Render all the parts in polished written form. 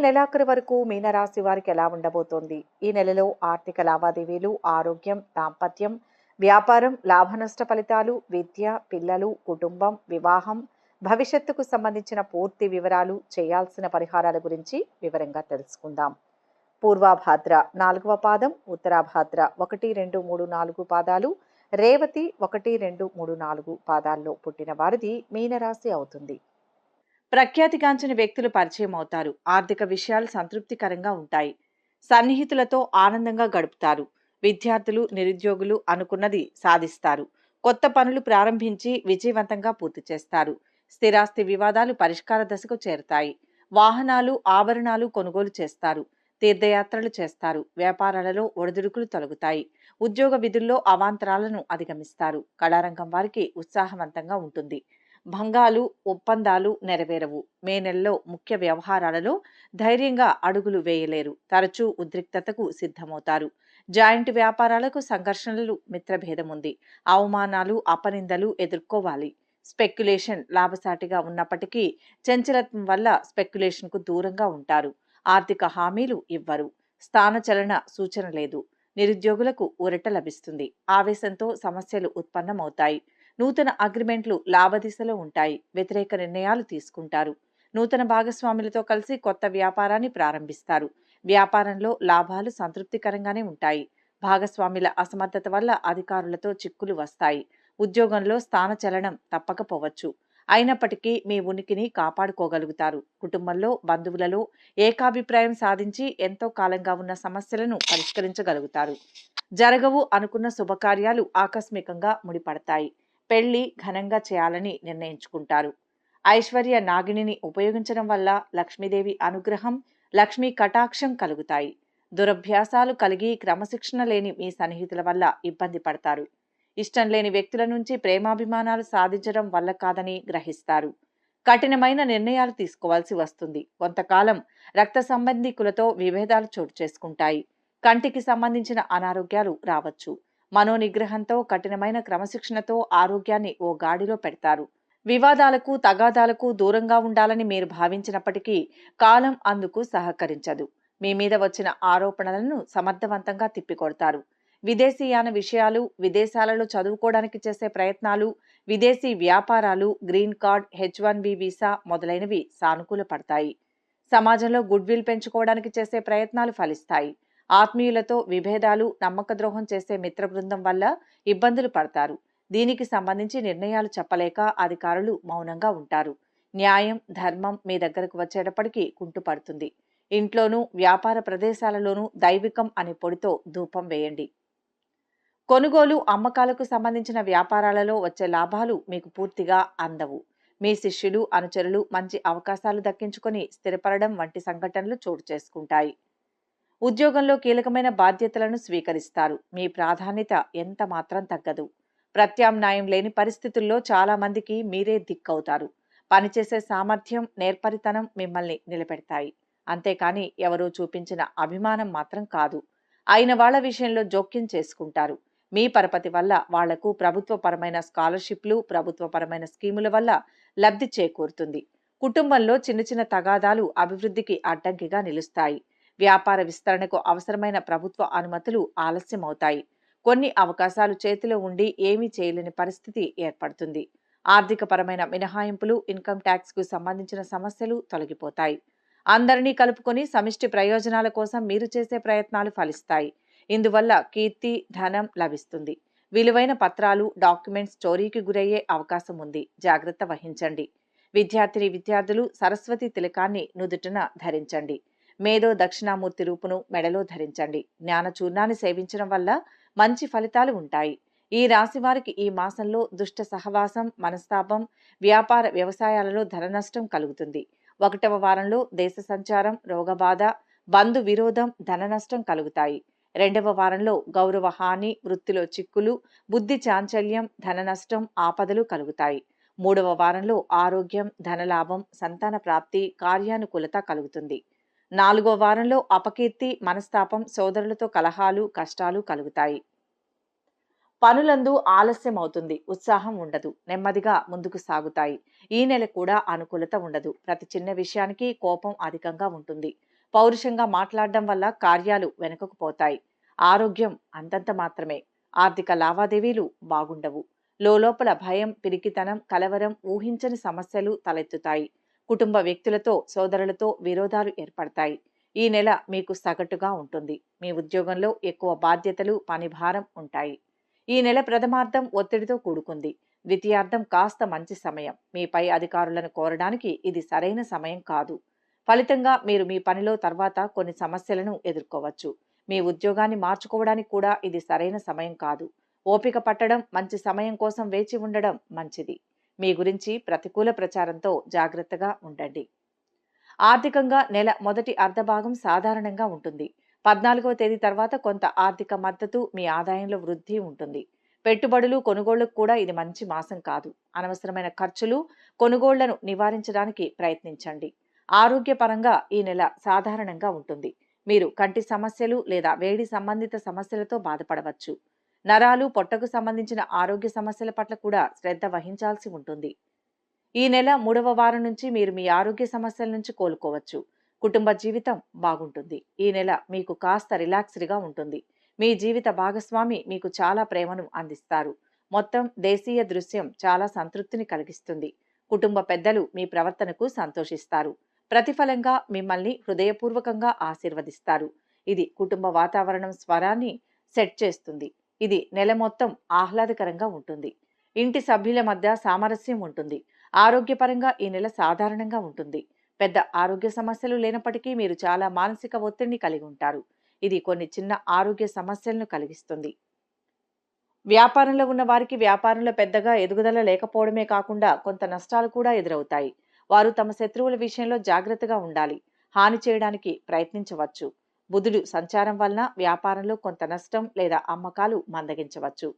నెలాఖరు వరకు మీనరాశి వారికి ఎలా ఉండబోతోంది? ఈ నెలలో ఆర్థిక లావాదేవీలు, ఆరోగ్యం, దాంపత్యం, వ్యాపారం, లాభనష్ట ఫలితాలు, విద్య, పిల్లలు, కుటుంబం, వివాహం, భవిష్యత్తుకు సంబంధించిన పూర్తి వివరాలు, చేయాల్సిన పరిహారాల గురించి వివరంగా తెలుసుకుందాం. పూర్వాభాద్ర 4వ పాదం, ఉత్తరాభాద్ర 1, 2, 3, 4 పాదాలు, రేవతి 1, 2, 3, 4 పాదాల్లో పుట్టిన వారిది మీనరాశి అవుతుంది. ప్రఖ్యాతిగాంచిన వ్యక్తులు పరిచయం అవుతారు. ఆర్థిక విషయాలు సంతృప్తికరంగా ఉంటాయి. సన్నిహితులతో ఆనందంగా గడుపుతారు. విద్యార్థులు, నిరుద్యోగులు అనుకున్నది సాధిస్తారు. కొత్త పనులు ప్రారంభించి విజయవంతంగా పూర్తి చేస్తారు. స్థిరాస్తి వివాదాలు పరిష్కార దశకు చేరుతాయి. వాహనాలు, ఆభరణాలు కొనుగోలు చేస్తారు. తీర్థయాత్రలు చేస్తారు. వ్యాపారాలలో ఒడిదుడుకులు తొలగుతాయి. ఉద్యోగ విధుల్లో అవాంతరాలను అధిగమిస్తారు. కళారంగం వారికి ఉత్సాహవంతంగా ఉంటుంది. భంగాలు, ఒప్పందాలు నెరవేరవు. మే నెలలో ముఖ్య వ్యవహారాలలో ధైర్యంగా అడుగులు వేయలేరు. తరచూ ఉద్రిక్తతకు సిద్ధమవుతారు. జాయింట్ వ్యాపారాలకు సంఘర్షణలు, మిత్రభేదం ఉంది. అవమానాలు, అపనిందలు ఎదుర్కోవాలి. స్పెక్యులేషన్ లాభసాటిగా ఉన్నప్పటికీ చంచలత్వం వల్ల స్పెక్యులేషన్కు దూరంగా ఉంటారు. ఆర్థిక హామీలు ఇవ్వరు. స్థానచలన సూచన లేదు. నిరుద్యోగులకు ఊరట లభిస్తుంది. ఆవేశంతో సమస్యలు ఉత్పన్నమవుతాయి. నూతన అగ్రిమెంట్లు లాభదిశలో ఉంటాయి. వ్యతిరేక నిర్ణయాలు తీసుకుంటారు. నూతన భాగస్వాములతో కలిసి కొత్త వ్యాపారాన్ని ప్రారంభిస్తారు. వ్యాపారంలో లాభాలు సంతృప్తికరంగానే ఉంటాయి. భాగస్వాముల అసమర్థత వల్ల అధికారులతో చిక్కులు వస్తాయి. ఉద్యోగంలో స్థానచలనం తప్పకపోవచ్చు. అయినప్పటికీ మీ ఉనికిని కాపాడుకోగలుగుతారు. కుటుంబంలో, బంధువులలో ఏకాభిప్రాయం సాధించి ఎంతో కాలంగా ఉన్న సమస్యలను పరిష్కరించగలుగుతారు. జరగవు అనుకున్న శుభకార్యాలు ఆకస్మికంగా ముడిపడతాయి. పెళ్లి ఘనంగా చేయాలని నిర్ణయించుకుంటారు. ఐశ్వర్య నాగిని ఉపయోగించడం వల్ల లక్ష్మీదేవి అనుగ్రహం, లక్ష్మీ కటాక్షం కలుగుతాయి. దురభ్యాసాలు కలిగి క్రమశిక్షణ లేని మీ సన్నిహితుల వల్ల ఇబ్బంది పడతారు. ఇష్టం లేని వ్యక్తుల నుంచి ప్రేమాభిమానాలు సాధించడం వల్ల కాదని గ్రహిస్తారు. కఠినమైన నిర్ణయాలు తీసుకోవాల్సి వస్తుంది. కొంతకాలం రక్త సంబంధికులతో విభేదాలు చోటు చేసుకుంటాయి. కంటికి సంబంధించిన అనారోగ్యాలు రావచ్చు. మనోనిగ్రహంతో, కఠినమైన క్రమశిక్షణతో ఆరోగ్యాన్ని ఓ గాడిలో పెడతారు. వివాదాలకు, తగాదాలకు దూరంగా ఉండాలని మీరు భావించినప్పటికీ కాలం అందుకు సహకరించదు. మీ మీద వచ్చిన ఆరోపణలను సమర్థవంతంగా తిప్పికొడతారు. విదేశీయాన విషయాలు, విదేశాలలో చదువుకోవడానికి చేసే ప్రయత్నాలు, విదేశీ వ్యాపారాలు, గ్రీన్ కార్డ్, H1B వీసా మొదలైనవి సానుకూల పడతాయి. సమాజంలో గుడ్విల్ పెంచుకోవడానికి చేసే ప్రయత్నాలు ఫలిస్తాయి. ఆత్మీయులతో విభేదాలు, నమ్మక ద్రోహం చేసే మిత్ర బృందం వల్ల ఇబ్బందులు పడతారు. దీనికి సంబంధించి నిర్ణయాలు చెప్పలేక అధికారులు మౌనంగా ఉంటారు. న్యాయం, ధర్మం మీ దగ్గరకు వచ్చేటప్పటికీ కుంటుపడుతుంది. ఇంట్లోనూ, వ్యాపార ప్రదేశాలలోనూ దైవికం అనే పొడితో ధూపం వేయండి. కొనుగోలు, అమ్మకాలకు సంబంధించిన వ్యాపారాలలో వచ్చే లాభాలు మీకు పూర్తిగా అందవు. మీ శిష్యులు, అనుచరులు మంచి అవకాశాలు దక్కించుకొని స్థిరపడడం వంటి సంఘటనలు చోటు చేసుకుంటాయి. ఉద్యోగంలో కీలకమైన బాధ్యతలను స్వీకరిస్తారు. మీ ప్రాధాన్యత ఎంత మాత్రం తగ్గదు. ప్రత్యామ్నాయం లేని పరిస్థితుల్లో చాలా మందికి మీరే దిక్కవుతారు. పనిచేసే సామర్థ్యం, నేర్పరితనం మిమ్మల్ని నిలబెడతాయి. అంతేకాని ఎవరో చూపించిన అభిమానం మాత్రం కాదు. అయిన వాళ్ల విషయంలో జోక్యం చేసుకుంటారు. మీ పరపతి వల్ల వాళ్లకు ప్రభుత్వపరమైన స్కాలర్షిప్లు, ప్రభుత్వపరమైన స్కీముల వల్ల లబ్ధి చేకూరుతుంది. కుటుంబంలో చిన్న చిన్న తగాదాలు అభివృద్ధికి అడ్డంకిగా నిలుస్తాయి. వ్యాపార విస్తరణకు అవసరమైన ప్రభుత్వ అనుమతులు ఆలస్యమవుతాయి. కొన్ని అవకాశాలు చేతిలో ఉండి ఏమీ చేయలేని పరిస్థితి ఏర్పడుతుంది. ఆర్థికపరమైన మినహాయింపులు, ఇన్కమ్ ట్యాక్స్కు సంబంధించిన సమస్యలు తొలగిపోతాయి. అందరినీ కలుపుకొని సమిష్టి ప్రయోజనాల కోసం మీరు చేసే ప్రయత్నాలు ఫలిస్తాయి. ఇందువల్ల కీర్తి, ధనం లభిస్తుంది. విలువైన పత్రాలు, డాక్యుమెంట్స్ చోరీకి గురయ్యే అవకాశం ఉంది. జాగ్రత్త వహించండి. విద్యార్థులు సరస్వతి తిలకాన్ని నుదుటిన ధరించండి. మేధో దక్షిణామూర్తి రూపును మెడలో ధరించండి. జ్ఞానచూర్ణాన్ని సేవించడం వల్ల మంచి ఫలితాలు ఉంటాయి. ఈ రాశి వారికి ఈ మాసంలో దుష్ట సహవాసం, మనస్తాపం, వ్యాపార వ్యవసాయాలలో ధన నష్టం కలుగుతుంది. 1వ వారంలో దేశ సంచారం, రోగబాధ, బంధు విరోధం, ధన నష్టం కలుగుతాయి. 2వ వారంలో గౌరవ హాని, వృత్తిలో చిక్కులు, బుద్ధి చాంచల్యం, ధన నష్టం, ఆపదలు కలుగుతాయి. 3వ వారంలో ఆరోగ్యం, ధనలాభం, సంతాన ప్రాప్తి, కార్యానుకూలత కలుగుతుంది. 4వ వారంలో అపకీర్తి, మనస్తాపం, సోదరులతో కలహాలు, కష్టాలు కలుగుతాయి. పనులందు ఆలస్యం అవుతుంది. ఉత్సాహం ఉండదు. నెమ్మదిగా ముందుకు సాగుతాయి. ఈ నెల కూడా అనుకూలత ఉండదు. ప్రతి చిన్న విషయానికి కోపం అధికంగా ఉంటుంది. పౌరుషంగా మాట్లాడడం వల్ల కార్యాలు వెనుకకు పోతాయి. ఆరోగ్యం అంతంత మాత్రమే. ఆర్థిక లావాదేవీలు బాగుండవు. లోపల భయం, పిరికితనం, కలవరం, ఊహించని సమస్యలు తలెత్తుతాయి. కుటుంబ వ్యక్తులతో, సోదరులతో విరోధాలు ఏర్పడతాయి. ఈ నెల మీకు సగటుగా ఉంటుంది. మీ ఉద్యోగంలో ఎక్కువ బాధ్యతలు, పని భారం ఉంటాయి. ఈ నెల ప్రథమార్థం ఒత్తిడితో కూడుకుంది. ద్వితీయార్థం కాస్త మంచి సమయం. మీ పై అధికారులను కోరడానికి ఇది సరైన సమయం కాదు. ఫలితంగా మీరు మీ పనిలో తర్వాత కొన్ని సమస్యలను ఎదుర్కోవచ్చు. మీ ఉద్యోగాన్ని మార్చుకోవడానికి కూడా ఇది సరైన సమయం కాదు. ఓపిక పట్టడం, మంచి సమయం కోసం వేచి ఉండడం మంచిది. మీ గురించి ప్రతికూల ప్రచారంతో జాగ్రత్తగా ఉండండి. ఆర్థికంగా నెల మొదటి అర్ధభాగం సాధారణంగా ఉంటుంది. 14వ తేదీ తర్వాత కొంత ఆర్థిక మద్దతు, మీ ఆదాయంలో వృద్ధి ఉంటుంది. పెట్టుబడులు, కొనుగోళ్లకు కూడా ఇది మంచి మాసం కాదు. అనవసరమైన ఖర్చులు, కొనుగోళ్లను నివారించడానికి ప్రయత్నించండి. ఆరోగ్యపరంగా ఈ నెల సాధారణంగా ఉంటుంది. మీరు కంటి సమస్యలు లేదా వేడి సంబంధిత సమస్యలతో బాధపడవచ్చు. నరాలు, పొట్టకు సంబంధించిన ఆరోగ్య సమస్యల పట్ల కూడా శ్రద్ధ వహించాల్సి ఉంటుంది. ఈ నెల 3వ వారం నుంచి మీరు మీ ఆరోగ్య సమస్యల నుంచి కోలుకోవచ్చు. కుటుంబ జీవితం బాగుంటుంది. ఈ నెల మీకు కాస్త రిలాక్స్డ్గా ఉంటుంది. మీ జీవిత భాగస్వామి మీకు చాలా ప్రేమను అందిస్తారు. మొత్తం దేశీయ దృశ్యం చాలా సంతృప్తిని కలిగిస్తుంది. కుటుంబ పెద్దలు మీ ప్రవర్తనకు సంతోషిస్తారు. ప్రతిఫలంగా మిమ్మల్ని హృదయపూర్వకంగా ఆశీర్వదిస్తారు. ఇది కుటుంబ వాతావరణం స్వరాన్ని సెట్ చేస్తుంది. ఇది నెల మొత్తం ఆహ్లాదకరంగా ఉంటుంది. ఇంటి సభ్యుల మధ్య సామరస్యం ఉంటుంది. ఆరోగ్యపరంగా ఈ నెల సాధారణంగా ఉంటుంది. పెద్ద ఆరోగ్య సమస్యలు లేనప్పటికీ మీరు చాలా మానసిక ఒత్తిడిని కలిగి ఉంటారు. ఇది కొన్ని చిన్న ఆరోగ్య సమస్యలను కలిగిస్తుంది. వ్యాపారంలో ఉన్న వారికి వ్యాపారంలో పెద్దగా ఎదుగుదల లేకపోవడమే కాకుండా కొంత నష్టాలు కూడా ఎదురవుతాయి. వారు తమ శత్రువుల విషయంలో జాగ్రత్తగా ఉండాలి. హాని చేయడానికి ప్రయత్నించవచ్చు. బుధుడు సంచారం వలన వ్యాపారంలో కొంత నష్టం లేదా అమ్మకాలు మందగించవచ్చు.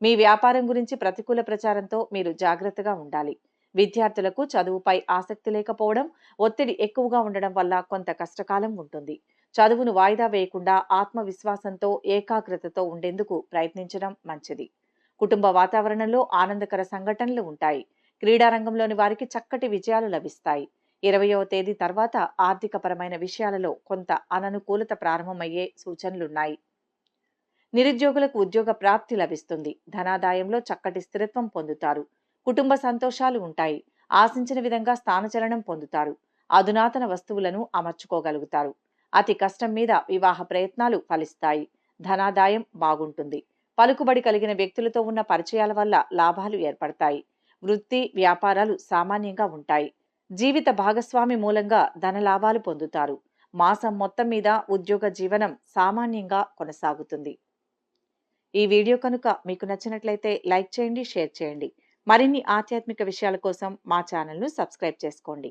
మీ వ్యాపారం గురించి ప్రతికూల ప్రచారంతో మీరు జాగ్రత్తగా ఉండాలి. విద్యార్థులకు చదువుపై ఆసక్తి లేకపోవడం, ఒత్తిడి ఎక్కువగా ఉండడం వల్ల కొంత కష్టకాలం ఉంటుంది. చదువును వాయిదా వేయకుండా ఆత్మవిశ్వాసంతో, ఏకాగ్రతతో ఉండేందుకు ప్రయత్నించడం మంచిది. కుటుంబ వాతావరణంలో ఆనందకర సంఘటనలు ఉంటాయి. క్రీడారంగంలోని వారికి చక్కటి విజయాలు లభిస్తాయి. 20వ తేదీ తర్వాత ఆర్థికపరమైన విషయాలలో కొంత అననుకూలత ప్రారంభమయ్యే సూచనలున్నాయి. నిరుద్యోగులకు ఉద్యోగ ప్రాప్తి లభిస్తుంది. ధనాదాయంలో చక్కటి స్థిరత్వం పొందుతారు. కుటుంబ సంతోషాలు ఉంటాయి. ఆశించిన విధంగా స్థానచలనం పొందుతారు. అధునాతన వస్తువులను అమర్చుకోగలుగుతారు. అతి కష్టం మీద వివాహ ప్రయత్నాలు ఫలిస్తాయి. ధనాదాయం బాగుంటుంది. పలుకుబడి కలిగిన వ్యక్తులతో ఉన్న పరిచయాల వల్ల లాభాలు ఏర్పడతాయి. వృత్తి, వ్యాపారాలు సామాన్యంగా ఉంటాయి. జీవిత భాగస్వామి మూలంగా ధన లాభాలు పొందుతారు. మాసం మొత్తం మీద ఉద్యోగ జీవనం సామాన్యంగా కొనసాగుతుంది. ఈ వీడియో కనుక మీకు నచ్చినట్లయితే లైక్ చేయండి, షేర్ చేయండి. మరిన్ని ఆధ్యాత్మిక విషయాల కోసం మా ఛానల్ను సబ్స్క్రైబ్ చేసుకోండి.